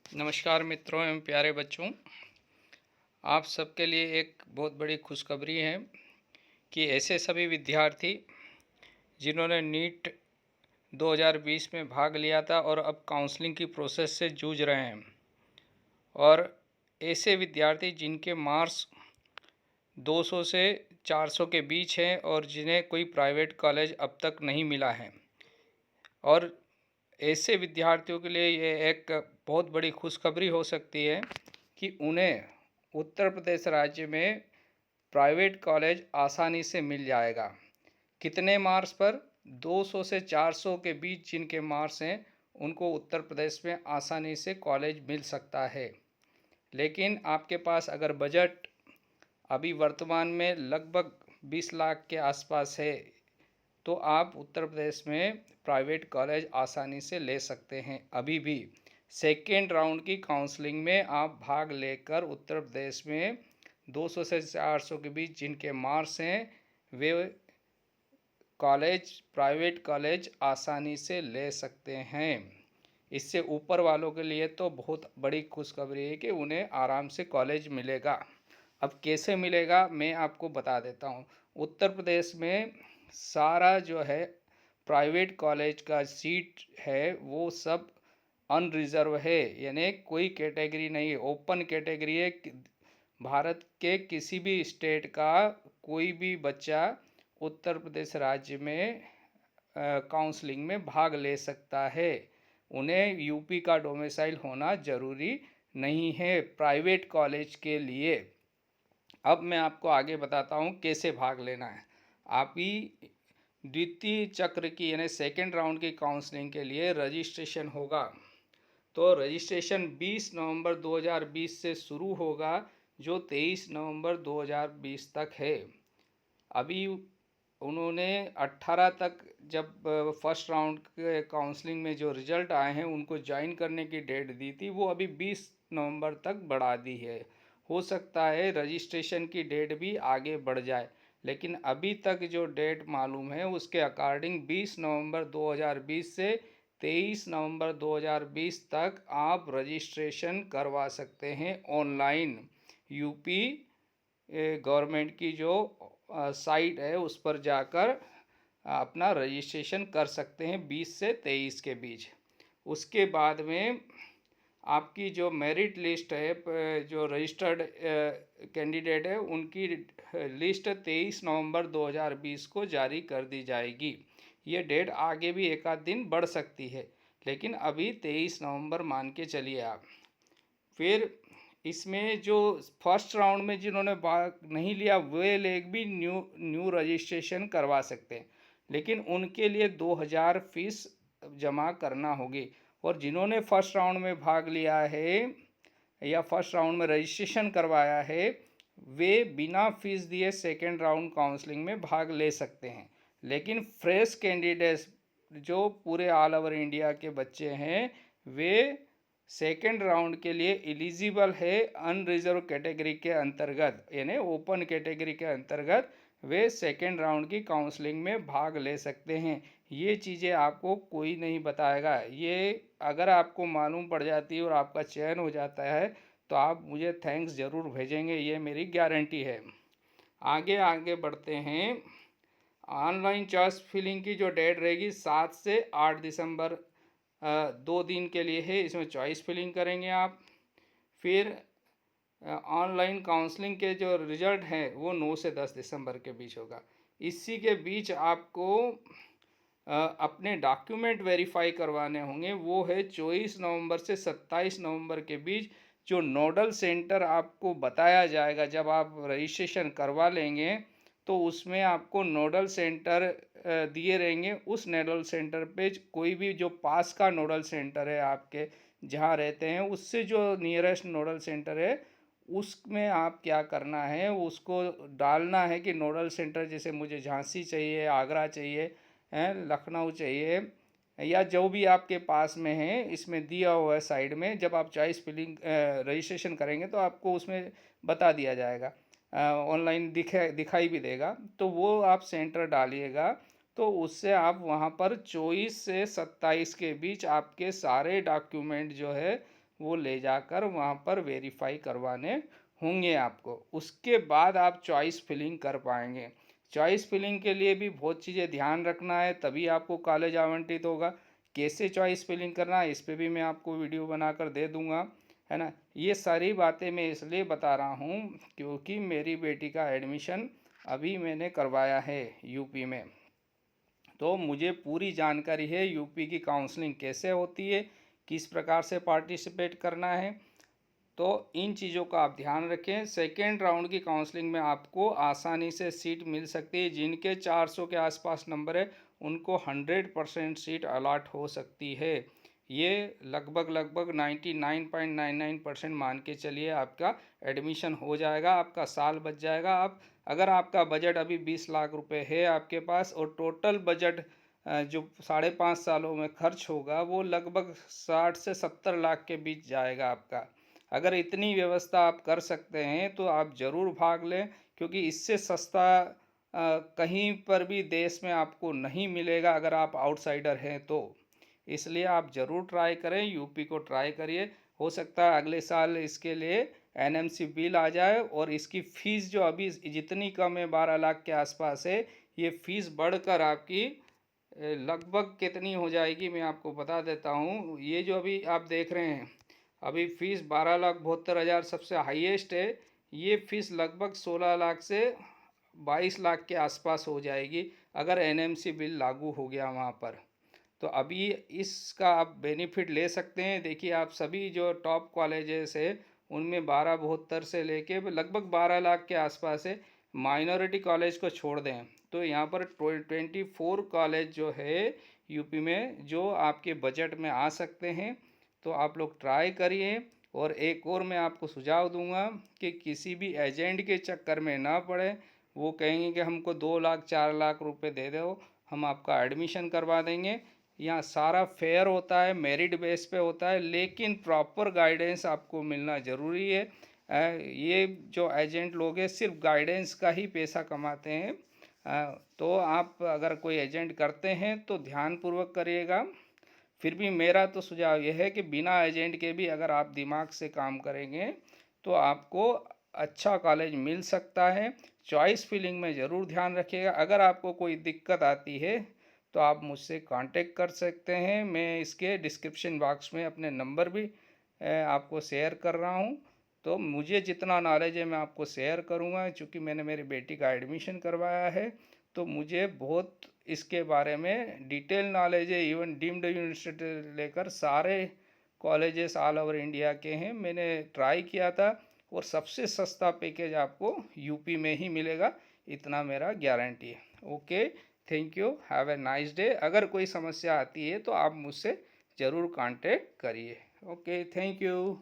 नमस्कार मित्रों एवं प्यारे बच्चों, आप सबके लिए एक बहुत बड़ी खुशखबरी है कि ऐसे सभी विद्यार्थी जिन्होंने नीट 2020 में भाग लिया था और अब काउंसलिंग की प्रोसेस से जूझ रहे हैं, और ऐसे विद्यार्थी जिनके मार्क्स 200 से 400 के बीच हैं और जिन्हें कोई प्राइवेट कॉलेज अब तक नहीं मिला है, और ऐसे विद्यार्थियों के लिए ये एक बहुत बड़ी खुशखबरी हो सकती है कि उन्हें उत्तर प्रदेश राज्य में प्राइवेट कॉलेज आसानी से मिल जाएगा। कितने मार्क्स पर? 200 से 400 के बीच जिनके मार्क्स हैं उनको उत्तर प्रदेश में आसानी से कॉलेज मिल सकता है। लेकिन आपके पास अगर बजट अभी वर्तमान में लगभग 20 लाख के आसपास है तो आप उत्तर प्रदेश में प्राइवेट कॉलेज आसानी से ले सकते हैं। अभी भी सेकेंड राउंड की काउंसलिंग में आप भाग लेकर उत्तर प्रदेश में 200 से 400 के बीच जिनके मार्क्स हैं वे प्राइवेट कॉलेज आसानी से ले सकते हैं। इससे ऊपर वालों के लिए तो बहुत बड़ी खुशखबरी है कि उन्हें आराम से कॉलेज मिलेगा। अब कैसे मिलेगा मैं आपको बता देता हूँ। उत्तर प्रदेश में सारा जो है प्राइवेट कॉलेज का सीट है वो सब अनरिजर्व है, यानी कोई कैटेगरी नहीं है, ओपन कैटेगरी है। भारत के किसी भी स्टेट का कोई भी बच्चा उत्तर प्रदेश राज्य में काउंसलिंग में भाग ले सकता है। उन्हें यूपी का डोमिसाइल होना ज़रूरी नहीं है प्राइवेट कॉलेज के लिए। अब मैं आपको आगे बताता हूँ कैसे भाग लेना है। आप ही द्वितीय चक्र की यानी सेकेंड राउंड की काउंसलिंग के लिए रजिस्ट्रेशन होगा। तो रजिस्ट्रेशन 20 नवंबर 2020 से शुरू होगा जो 23 नवंबर 2020 तक है। अभी उन्होंने 18 तक जब फर्स्ट राउंड के काउंसलिंग में जो रिज़ल्ट आए हैं उनको ज्वाइन करने की डेट दी थी, वो अभी 20 नवंबर तक बढ़ा दी है। हो सकता है रजिस्ट्रेशन की डेट भी आगे बढ़ जाए, लेकिन अभी तक जो डेट मालूम है उसके अकॉर्डिंग 20 नवंबर 2020 से 23 नवंबर 2020 तक आप रजिस्ट्रेशन करवा सकते हैं ऑनलाइन। यूपी गवर्नमेंट की जो साइट है उस पर जाकर अपना रजिस्ट्रेशन कर सकते हैं 20 से 23 के बीच। उसके बाद में आपकी जो मेरिट लिस्ट है, जो रजिस्टर्ड कैंडिडेट है उनकी लिस्ट 23 नवंबर 2020 को जारी कर दी जाएगी। ये डेट आगे भी एक आध दिन बढ़ सकती है, लेकिन अभी 23 नवंबर मान के चलिए आप। फिर इसमें जो फर्स्ट राउंड में जिन्होंने भाग नहीं लिया वे लोग भी न्यू रजिस्ट्रेशन करवा सकते हैं, लेकिन उनके लिए 2000 फीस जमा करना होगी। और जिन्होंने फर्स्ट राउंड में भाग लिया है या फर्स्ट राउंड में रजिस्ट्रेशन करवाया है वे बिना फीस दिए सेकेंड राउंड काउंसलिंग में भाग ले सकते हैं। लेकिन फ्रेश कैंडिडेट्स जो पूरे ऑल ओवर इंडिया के बच्चे हैं वे सेकेंड राउंड के लिए एलिजिबल है अनरिजर्व कैटेगरी के अंतर्गत, यानी ओपन कैटेगरी के अंतर्गत वे सेकेंड राउंड की काउंसलिंग में भाग ले सकते हैं। ये चीज़ें आपको कोई नहीं बताएगा। ये अगर आपको मालूम पड़ जाती है और आपका चयन हो जाता है तो आप मुझे थैंक्स ज़रूर भेजेंगे, ये मेरी गारंटी है। आगे आगे बढ़ते हैं। ऑनलाइन चॉइस फिलिंग की जो डेट रहेगी 7 से 8 दिसंबर 2 दिन के लिए है। इसमें चॉइस फिलिंग करेंगे आप। फिर ऑनलाइन काउंसलिंग के जो रिज़ल्ट हैं वो 9 से 10 दिसंबर के बीच होगा। इसी के बीच आपको अपने डॉक्यूमेंट वेरीफाई करवाने होंगे, वो है 24 नवंबर से 27 नवंबर के बीच। जो नोडल सेंटर आपको बताया जाएगा जब आप रजिस्ट्रेशन करवा लेंगे तो उसमें आपको नोडल सेंटर दिए रहेंगे। उस नोडल सेंटर पे कोई भी जो पास का नोडल सेंटर है आपके जहाँ रहते हैं उससे जो नियरेस्ट नोडल सेंटर है उसमें आप क्या करना है, उसको डालना है कि नोडल सेंटर जैसे मुझे झांसी चाहिए, आगरा चाहिए, लखनऊ चाहिए, या जो भी आपके पास में है इसमें दिया हुआ है साइड में। जब आप चॉइस फिलिंग रजिस्ट्रेशन करेंगे तो आपको उसमें बता दिया जाएगा, ऑनलाइन दिखाई भी देगा, तो वो आप सेंटर डालिएगा। तो उससे आप वहाँ पर 24 से 27 के बीच आपके सारे डॉक्यूमेंट जो है वो ले जाकर वहाँ पर वेरीफाई करवाने होंगे आपको। उसके बाद आप चॉइस फिलिंग कर पाएंगे। चॉइस फिलिंग के लिए भी बहुत चीज़ें ध्यान रखना है, तभी आपको कॉलेज आवंटित होगा। कैसे चॉइस फिलिंग करना है इस पर भी मैं आपको वीडियो बनाकर दे दूँगा, है ना। ये सारी बातें मैं इसलिए बता रहा हूँ क्योंकि मेरी बेटी का एडमिशन अभी मैंने करवाया है यूपी में, तो मुझे पूरी जानकारी है यूपी की काउंसलिंग कैसे होती है, किस प्रकार से पार्टिसिपेट करना है। तो इन चीज़ों का आप ध्यान रखें। सेकेंड राउंड की काउंसलिंग में आपको आसानी से सीट मिल सकती है। जिनके 400 के आसपास नंबर है उनको 100% सीट अलॉट हो सकती है। ये लगभग 99.99% मान के चलिए आपका एडमिशन हो जाएगा, आपका साल बच जाएगा। आप अगर आपका बजट अभी 20 लाख रुपए है आपके पास और टोटल बजट जो 5.5 सालों में खर्च होगा वो लगभग 60 से 70 लाख के बीच जाएगा आपका। अगर इतनी व्यवस्था आप कर सकते हैं तो आप ज़रूर भाग लें, क्योंकि इससे सस्ता कहीं पर भी देश में आपको नहीं मिलेगा अगर आप आउटसाइडर हैं तो। इसलिए आप ज़रूर ट्राई करें, यूपी को ट्राई करिए। हो सकता है अगले साल इसके लिए एनएमसी बिल आ जाए और इसकी फ़ीस जो अभी जितनी कम है 12 लाख के आसपास है, ये फ़ीस बढ़कर आपकी लगभग कितनी हो जाएगी मैं आपको बता देता हूँ। ये जो अभी आप देख रहे हैं अभी फ़ीस 12,72,000 सबसे हाईएस्ट है। ये फ़ीस लगभग 16 लाख से 22 लाख के आसपास हो जाएगी अगर एनएमसी बिल लागू हो गया वहाँ पर। तो अभी इसका आप बेनिफिट ले सकते हैं। देखिए आप सभी जो टॉप कॉलेजेस है उनमें 12,72 से लेके लगभग 12 लाख के आसपास है। माइनॉरिटी कॉलेज को छोड़ दें तो यहाँ पर 24 कॉलेज जो है यूपी में जो आपके बजट में आ सकते हैं। तो आप लोग ट्राई करिए। और एक और मैं आपको सुझाव दूंगा कि किसी भी एजेंट के चक्कर में ना पड़े। वो कहेंगे कि हमको 2 लाख 4 लाख रुपए दे दो, हम आपका एडमिशन करवा देंगे। यहाँ सारा फेयर होता है, मेरिट बेस पे होता है, लेकिन प्रॉपर गाइडेंस आपको मिलना ज़रूरी है। ये जो एजेंट लोग हैं सिर्फ गाइडेंस का ही पैसा कमाते हैं। तो आप अगर कोई एजेंट करते हैं तो ध्यानपूर्वक करिएगा। फिर भी मेरा तो सुझाव यह है कि बिना एजेंट के भी अगर आप दिमाग से काम करेंगे तो आपको अच्छा कॉलेज मिल सकता है। चॉइस फिलिंग में ज़रूर ध्यान रखिएगा। अगर आपको कोई दिक्कत आती है तो आप मुझसे कांटेक्ट कर सकते हैं। मैं इसके डिस्क्रिप्शन बॉक्स में अपने नंबर भी आपको शेयर कर रहा हूँ। तो मुझे जितना नॉलेज है मैं आपको शेयर करूँगा। चूँकि मैंने मेरी बेटी का एडमिशन करवाया है तो मुझे बहुत इसके बारे में डिटेल नॉलेज है। इवन डीम्ड यूनिवर्सिटी लेकर सारे कॉलेजेस ऑल ओवर इंडिया के हैं। मैंने ट्राई किया था और सबसे सस्ता पैकेज आपको यूपी में ही मिलेगा, इतना मेरा गारंटी है। Okay, thank you, have a nice day. अगर कोई समस्या आती है तो आप मुझसे ज़रूर कांटेक्ट करिए। Okay, thank you.